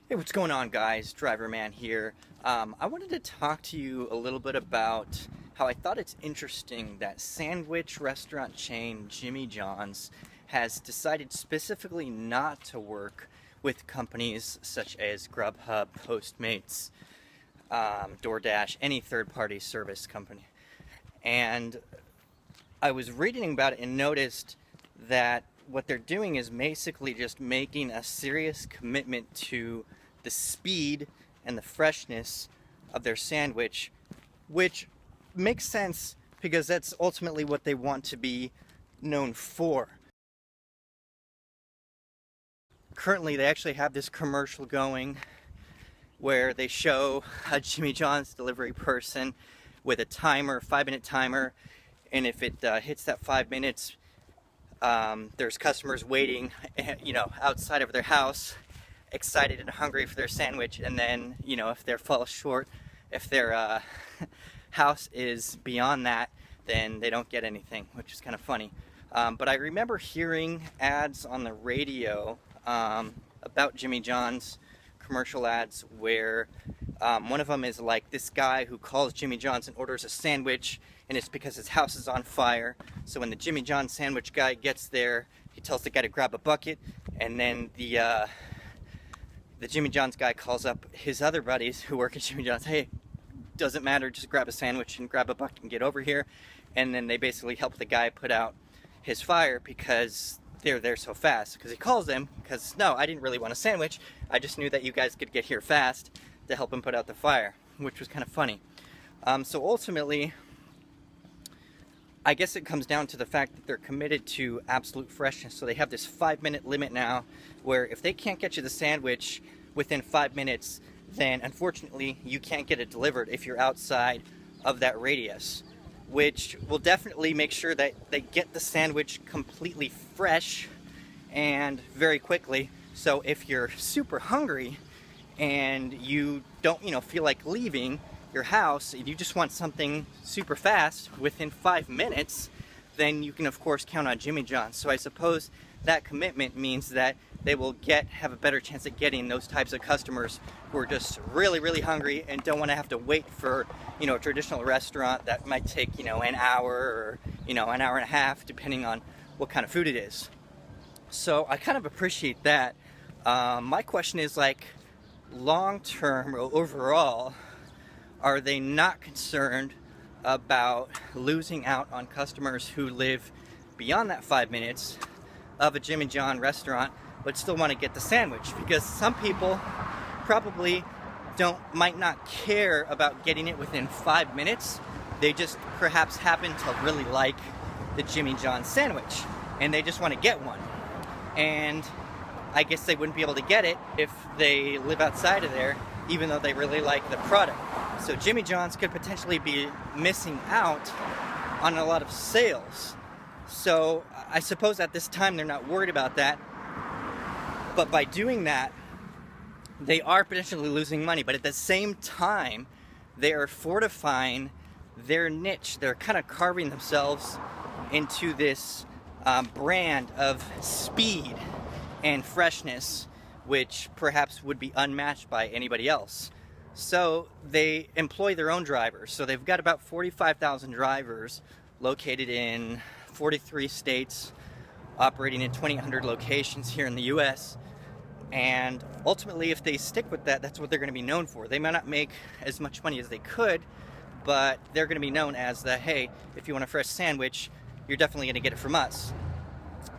Hey, what's going on, guys? Driver Man here. I wanted to talk to you a little bit about how I thought it's interesting that sandwich restaurant chain Jimmy John's has decided specifically not to work with companies such as Grubhub, Postmates, DoorDash, any third-party service company. And I was reading about it and noticed that what they're doing is basically just making a serious commitment to the speed and the freshness of their sandwich, which makes sense because that's ultimately what they want to be known for. Currently, they actually have this commercial going where they show a Jimmy John's delivery person with a timer, 5-minute timer, and if it hits that 5 minutes, there's customers waiting, outside of their house, excited and hungry for their sandwich. And then, if they fall short, if their house is beyond that, then they don't get anything, which is kind of funny. But I remember hearing ads on the radio about Jimmy John's, commercial ads, where one of them is like this guy who calls Jimmy John's and orders a sandwich, and it's because his house is on fire. So when the Jimmy John's sandwich guy gets there, he tells the guy to grab a bucket, and then the Jimmy John's guy calls up his other buddies who work at Jimmy John's. Hey, doesn't matter, just grab a sandwich and grab a bucket and get over here. And then they basically help the guy put out his fire because they're there so fast. Because he calls them, because no, I didn't really want a sandwich, I just knew that you guys could get here fast to help him put out the fire, which was kind of funny. So ultimately, I guess it comes down to the fact that they're committed to absolute freshness. So they have this 5-minute limit now, where if they can't get you the sandwich within 5 minutes, then unfortunately you can't get it delivered if you're outside of that radius, which will definitely make sure that they get the sandwich completely fresh and very quickly. So if you're super hungry and you don't, feel like leaving your house, if you just want something super fast within 5 minutes, then you can of course count on Jimmy John's. So I suppose that commitment means that they will have a better chance at getting those types of customers who are just really, really hungry and don't want to have to wait for, a traditional restaurant that might take, an hour or, an hour and a half, depending on what kind of food it is. So I kind of appreciate that. My question is, long term or overall, are they not concerned about losing out on customers who live beyond that 5 minutes of a Jimmy John restaurant but still want to get the sandwich? Because some people probably might not care about getting it within 5 minutes. They just perhaps happen to really like the Jimmy John sandwich and they just want to get one. And I guess they wouldn't be able to get it if they live outside of there, even though they really like the product. So Jimmy John's could potentially be missing out on a lot of sales. So I suppose at this time they're not worried about that. But by doing that, they are potentially losing money. But at the same time, they are fortifying their niche. They're kind of carving themselves into this brand of speed and freshness, which perhaps would be unmatched by anybody else. So they employ their own drivers. So they've got about 45,000 drivers located in 43 states, operating in 2,800 locations here in the US. And ultimately, if they stick with that, that's what they're going to be known for. They might not make as much money as they could, but they're going to be known as hey, if you want a fresh sandwich, you're definitely going to get it from us.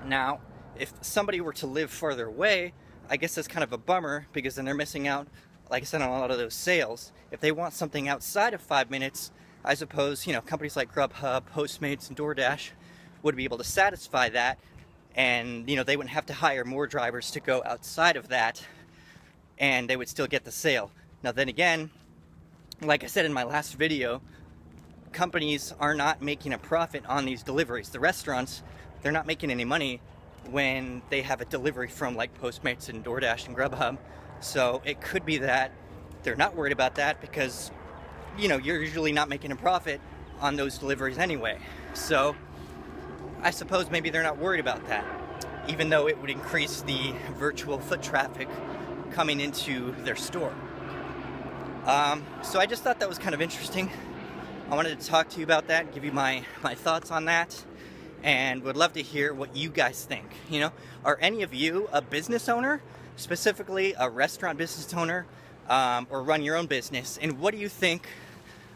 Now, if somebody were to live farther away, I guess that's kind of a bummer, because then they're missing out, like I said, on a lot of those sales. If they want something outside of 5 minutes, I suppose, companies like Grubhub, Postmates, and DoorDash would be able to satisfy that. And, they wouldn't have to hire more drivers to go outside of that, and they would still get the sale. Now, then again, like I said in my last video, companies are not making a profit on these deliveries. The restaurants, they're not making any money when they have a delivery from Postmates and DoorDash and Grubhub. So it could be that they're not worried about that because, you're usually not making a profit on those deliveries anyway. So I suppose maybe they're not worried about that, even though it would increase the virtual foot traffic coming into their store. So I just thought that was kind of interesting. I wanted to talk to you about that, give you my thoughts on that, and would love to hear what you guys think. You know, are any of you a business owner, specifically a restaurant business owner, or run your own business? And what do you think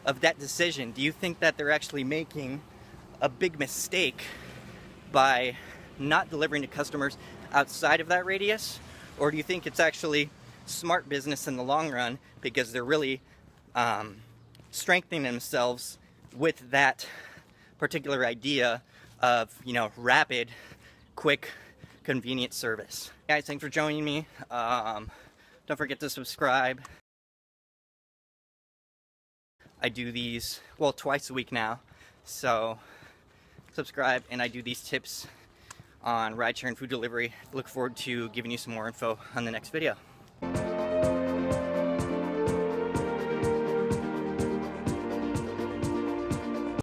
of that decision? Do you think that they're actually making a big mistake by not delivering to customers outside of that radius? Or do you think it's actually smart business in the long run because they're really strengthening themselves with that particular idea of, you know, rapid, quick, convenient service? Guys, thanks for joining me. Don't forget to subscribe. I do these, well, twice a week now, so subscribe, and I do these tips on rideshare and food delivery. Look forward to giving you some more info on the next video.